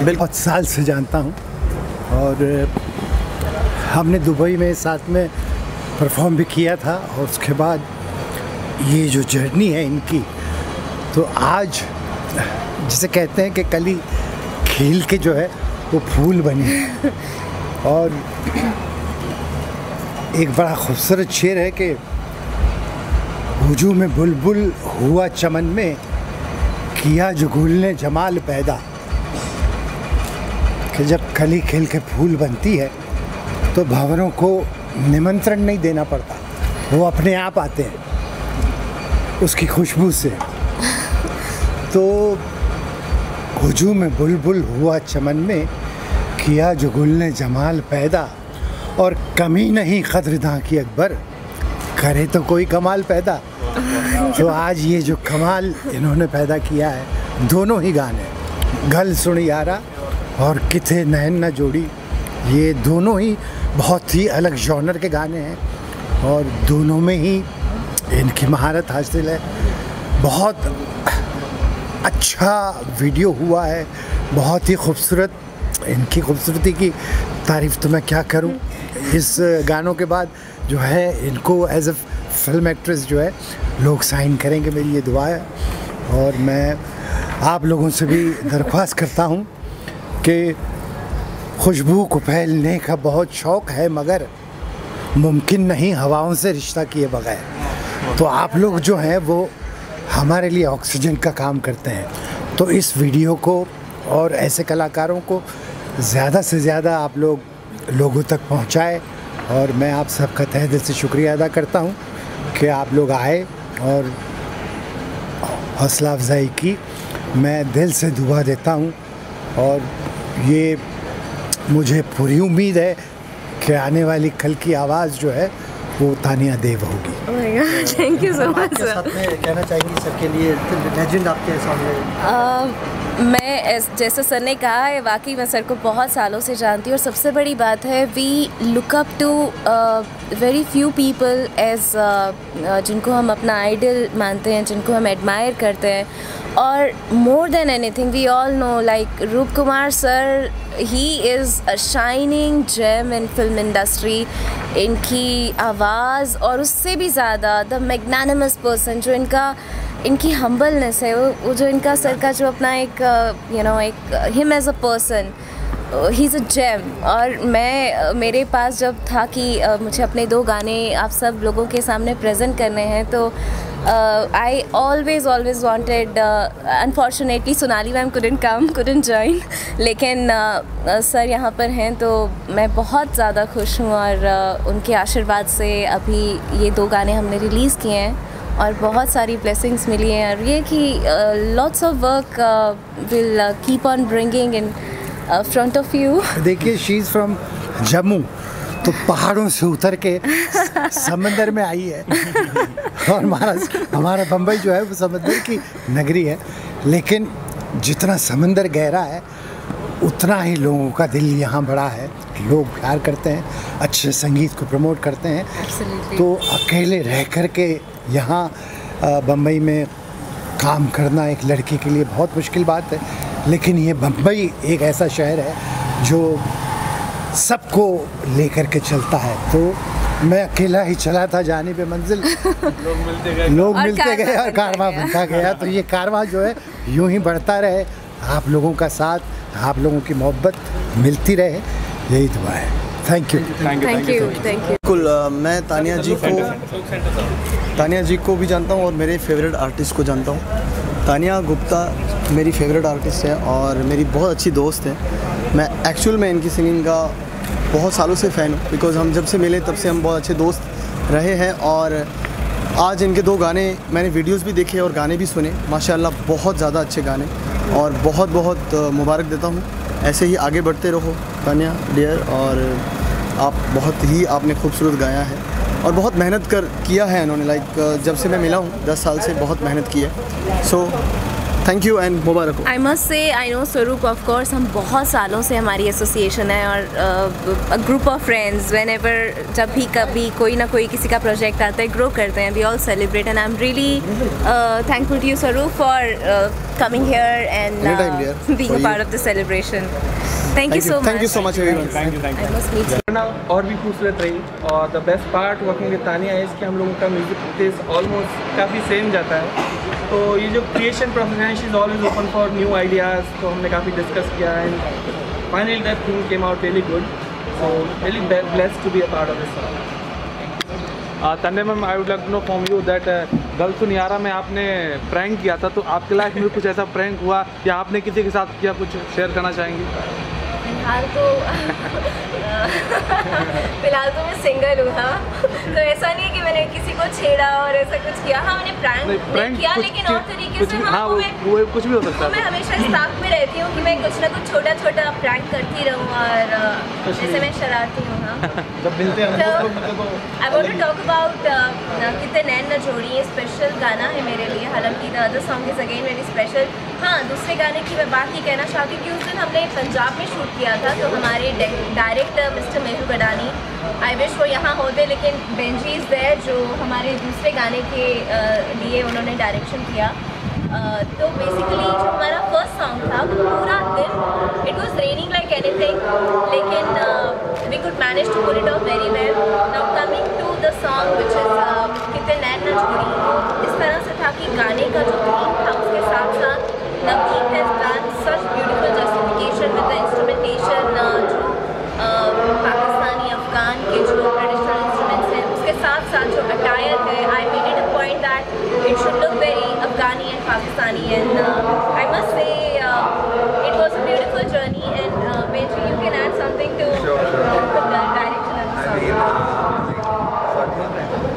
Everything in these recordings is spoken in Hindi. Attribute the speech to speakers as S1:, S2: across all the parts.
S1: बहुत साल से जानता हूँ और हमने दुबई में साथ में परफॉर्म भी किया था। और उसके बाद ये जो जर्नी है इनकी, तो आज जिसे कहते हैं कि कली खिल के जो है वो फूल बने। और एक बड़ा खूबसूरत शेर है कि हुजूम में बुलबुल हुआ चमन में, किया जो गुल ने जमाल पैदा। कि जब कली खिल के फूल बनती है तो भंवरों को निमंत्रण नहीं देना पड़ता, वो अपने आप आते हैं उसकी खुशबू से। तो हुजूम में बुलबुल हुआ चमन में, किया जो गुल ने जमाल पैदा। और कमी नहीं क़द्रदां की अकबर, करे तो कोई कमाल पैदा। तो आज ये जो कमाल इन्होंने पैदा किया है, दोनों ही गाने गल सुन यारा और किथे नैन न जोड़ी, ये दोनों ही बहुत ही अलग जॉनर के गाने हैं और दोनों में ही इनकी महारत हासिल है। बहुत अच्छा वीडियो हुआ है, बहुत ही खूबसूरत। इनकी खूबसूरती की तारीफ़ तो मैं क्या करूं। इस गानों के बाद जो है इनको एज अ फिल्म एक्ट्रेस जो है लोग साइन करेंगे, मेरी ये दुआ है। और मैं आप लोगों से भी दरख्वास्त करता हूं कि खुशबू को फैलने का बहुत शौक़ है, मगर मुमकिन नहीं हवाओं से रिश्ता किए बगैर। तो आप लोग जो हैं वो हमारे लिए ऑक्सीजन का काम करते हैं। तो इस वीडियो को और ऐसे कलाकारों को ज़्यादा से ज़्यादा आप लोग लोगों तक पहुंचाएं। और मैं आप सबका तहे दिल से शुक्रिया अदा करता हूं कि आप लोग आए और हौसला अफजाई की। मैं दिल से दुआ देता हूं और ये मुझे पूरी उम्मीद है कि आने वाली कल की आवाज़ जो है वो तानिया देव होगी।
S2: Thank you so much.
S3: साथ में कहना चाहेंगी सर के लिए, लेजेंड आपके सामने।
S2: मैं जैसे सर ने कहा है, वाकई मैं सर को बहुत सालों से जानती हूँ। और सबसे बड़ी बात है, we look up to very few people as जिनको हम अपना आइडल मानते हैं, जिनको हम एडमायर करते हैं। और more than anything we all know like Roop Kumar sir, he is a shining gem in film industry. इनकी आवाज़ और उससे भी ज़्यादा द मैग्नानिमस पर्सन, जो इनकी हम्बलनेस है, वो जो इनका सर का जो अपना एक एक him as a person, he is a gem. और मेरे पास जब था कि मुझे अपने 2 गाने आप सब लोगों के सामने प्रेजेंट करने हैं, तो I always wanted, unfortunately Sonali ma'am couldn't join, लेकिन सर यहाँ पर हैं तो मैं बहुत ज़्यादा खुश हूँ। और उनके आशीर्वाद से अभी ये 2 गाने हमने रिलीज़ किए हैं और बहुत सारी ब्लेसिंग्स मिली हैं। और ये कि lots of work will keep on bringing in front of you.
S1: देखिए, शी इज़ फ्रॉम जम्मू, तो पहाड़ों से उतर के समंदर में आई है। और हमारा बम्बई जो है वो समंदर की नगरी है, लेकिन जितना समंदर गहरा है उतना ही लोगों का दिल यहाँ बड़ा है। लोग प्यार करते हैं, अच्छे संगीत को प्रमोट करते हैं।
S2: Absolutely.
S1: तो अकेले रह कर के यहाँ बम्बई में काम करना एक लड़की के लिए बहुत मुश्किल बात है। लेकिन ये बम्बई एक ऐसा शहर है जो सबको लेकर के चलता है। तो मैं अकेला ही चला था जाने पे मंजिल, लोग मिलते गए और कारवां बनता गया। तो ये कारवां जो है यूं ही बढ़ता रहे, आप लोगों का साथ, आप लोगों की मोहब्बत मिलती रहे, यही दुआ है। Thank you.
S3: बिल्कुल, मैं तानिया जी को भी जानता हूँ और मेरे फेवरेट आर्टिस्ट को जानता हूँ। तानिया गुप्ता मेरी फेवरेट आर्टिस्ट है और मेरी बहुत अच्छी दोस्त है। मैं एक्चुअल में इनकी सिंगिंग का बहुत सालों से फ़ैन हूँ, बिकॉज़ हम जब से मिले तब से हम बहुत अच्छे दोस्त रहे हैं। और आज इनके 2 गाने मैंने वीडियोस भी देखे और गाने भी सुने, माशाल्लाह बहुत ज़्यादा अच्छे गाने। और बहुत बहुत मुबारक देता हूँ, ऐसे ही आगे बढ़ते रहो तानिया डियर। और आप बहुत ही आपने खूबसूरत गाया है और बहुत मेहनत किया है इन्होंने। लाइक जब से मैं मिला हूँ 10 साल से बहुत मेहनत की है। सो थैंक यू एंड मुबारक हो।
S2: I must say I know स्वरूप, ऑफ कोर्स हम बहुत सालों से हमारी एसोसिएशन है और group of friends when ever जब भी कभी कोई ना कोई किसी का प्रोजेक्ट आता है ग्रो करते हैं, we all celebrate and I am really thankful to you Swaroop for coming here and being a part of the celebration. Thank you so much.
S3: Thank you so much everyone.
S4: Thank you.
S2: I must meet you.
S4: और भी खूबसूरत रही और the best part working with Tania is कि हम लोगों का म्यूजिक टेस्ट ऑलमोस्ट काफ़ी सेम जाता है। तो ये जो क्रिएशन प्रोसेस है she is always open for new ideas, तो हमने काफ़ी डिस्कस किया and finally that thing came out really good, so really blessed to be a part of this song. तन्ने ma'am, I would like to know from you that गल सुनियारा में आपने प्रैंक किया था, तो आपके लाइफ में कुछ ऐसा प्रैंक हुआ या आपने किसी के साथ किया, कुछ शेयर करना चाहेंगी?
S2: फिलहाल तो मैं सिंगल हूँ, हाँ, तो ऐसा नहीं है कि मैंने किसी को छेड़ा और ऐसा कुछ किया। हाँ, मैंने प्रैंक किया, लेकिन और तरीके से। हाँ,
S4: वो कुछ भी हो सकता है।
S2: मैं हमेशा इस ताक में रहती हूँ कि मैं कुछ ना कुछ छोटा छोटा प्रैंक करती रहूँ और जैसे मैं शरारती हूँ। हाँ,
S3: जब मिलते हैं
S2: I want to talk about कितने नैन न जोड़ी, ये स्पेशल गाना है मेरे लिए, हालांकि the other song is again very special. हाँ, दूसरे गाने की मैं बात ही कहना चाहती हूँ कि उस दिन हमने पंजाब में शूट किया था, तो हमारे director mister Mehul Gadani, I wish वो यहाँ होते, लेकिन बेंजी इज़ देयर जो हमारे दूसरे गाने के लिए उन्होंने डायरेक्शन किया। तो बेसिकली जो हमारा फर्स्ट सॉन्ग था वो पूरा दिन it was raining like anything, लेकिन we could manage to pull it off very well. Now coming to the song which is कितने नैन न जोड़ी, इस तरह से था कि गाने का जो थीम था उसके साथ साथ Navneet has done such beautiful justification with the instrumentation, जो पाकिस्तानी अफगान के जो ट्रेडिशनल इंस्ट्रूमेंट्स हैं उसके साथ साथ जो अटायर है, I made it a point that it should look very Afghani and Pakistani, and I must say it was a beautiful journey, and Benji, you can add something to the direction of the song.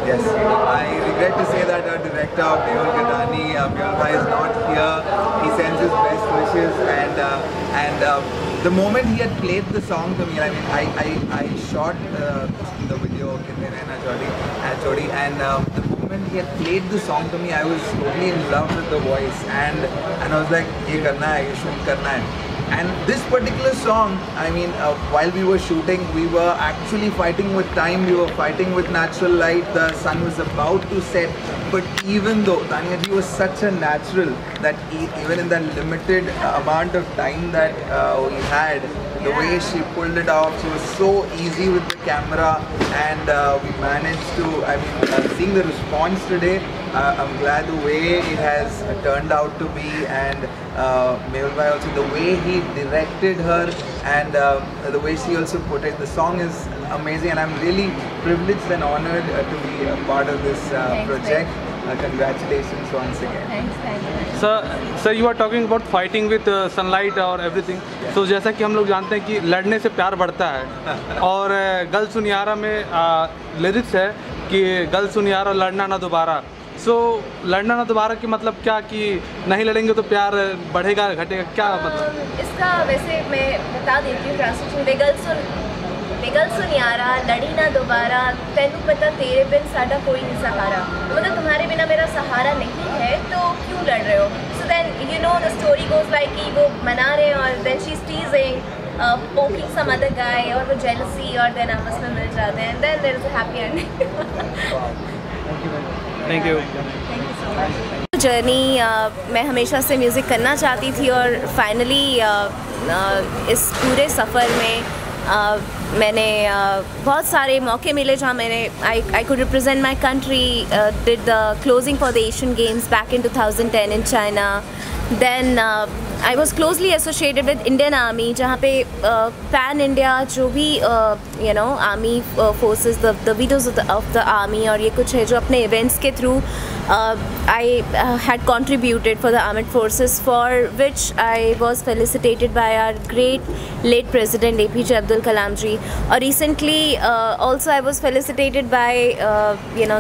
S5: Yes, I regret to say that our director, Mehul Gadani, Mehul Bhai is not here. He sends his best wishes, and the moment he had played the song to me, I mean, I shot the video Kitne Naina Chodi, and the moment he had played the song to me, I was totally in love with the voice, and I was like, ye karna hai, ye shoot karna hai. And this particular song, I mean, while we were shooting, we were actually fighting with time, we were fighting with natural light, the sun was about to set, but even though Tanya ji was such a natural that even in that limited amount of time that we had, the way she pulled it off, she was so easy with the camera, and we managed to, I mean, seeing the response today, I'm glad the way it has turned out to be, and Mehul Bhai also, the way he directed her, and the way she also put it, the song is amazing, and I'm really privileged and honored to be a part of this project. Congratulations once again.
S4: Thanks. Sir, you are talking about fighting with sunlight or everything. So जैसा कि हम लोग जानते हैं कि लड़ने से प्यार बढ़ता है, और गल सुनियारा में लिरिक्स है कि गल सुनियारा लड़ना ना दोबारा। सो लड़ना ना दोबारा की मतलब क्या, कि नहीं लड़ेंगे तो प्यार बढ़ेगा घटेगा, क्या मतलब?
S2: इसका वैसे मैं बता देती हूँ ट्रांसलेशन। बेगल सुनियारा लड़ी ना दोबारा, तेनू पता तेरे बिन साडा कोई नहीं सहारा, मतलब तुम्हारे बिना मेरा सहारा नहीं है तो क्यों लड़ रहे हो। So then you know the story goes like कि वो मना रहे हैं और then she is teasing poking some other guy, और वो jealousy, और देन आपस में मिल जाते हैं, then there is a happy ending.
S4: Thank you
S2: so much. Journey मैं हमेशा से म्यूज़िक करना चाहती थी, और फाइनली इस पूरे सफ़र में मैंने बहुत सारे मौके मिले जहाँ मैंने I could represent my country, did the closing for the Asian games back in 2010 in China. Then I was closely associated with Indian Army, जहाँ पे पैन इंडिया जो भी army forces, the videos of the army और ये कुछ है जो अपने इवेंट्स के through I had contributed for the armed forces, for which I was felicitated by our great late President APJ Abdul Kalam ji. और recently also I was felicitated by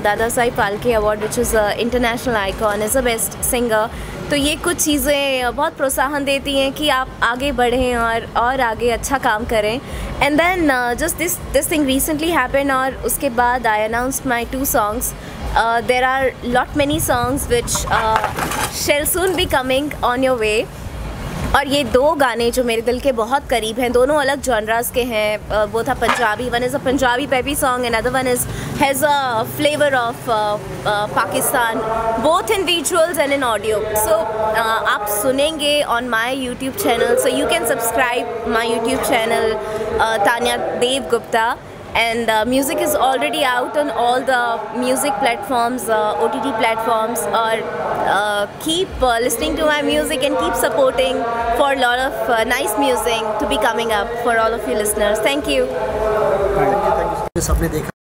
S2: Dada Saheb Phalke Award, which is an international icon as a best singer. तो ये कुछ चीज़ें बहुत प्रोत्साहन देती हैं कि आप आगे बढ़ें और आगे अच्छा काम करें। And then just this thing recently happened, और उसके बाद I announced my 2 songs, there are lot many songs which shall soon be coming on your way. और ये दो गाने जो मेरे दिल के बहुत करीब हैं, दोनों अलग जॉनरास के हैं, वो था Punjabi, one is a Punjabi peppy song and other one is has a flavour of Pakistan, both in visuals and in audio. So आप सुनेंगे on my YouTube channel, so you can subscribe my YouTube channel Tania Dev Gupta. And music is already out on all the music platforms, OTT platforms. Or keep listening to my music and keep supporting for a lot of nice music to be coming up for all of you listeners. Thank you.
S3: सबने देखा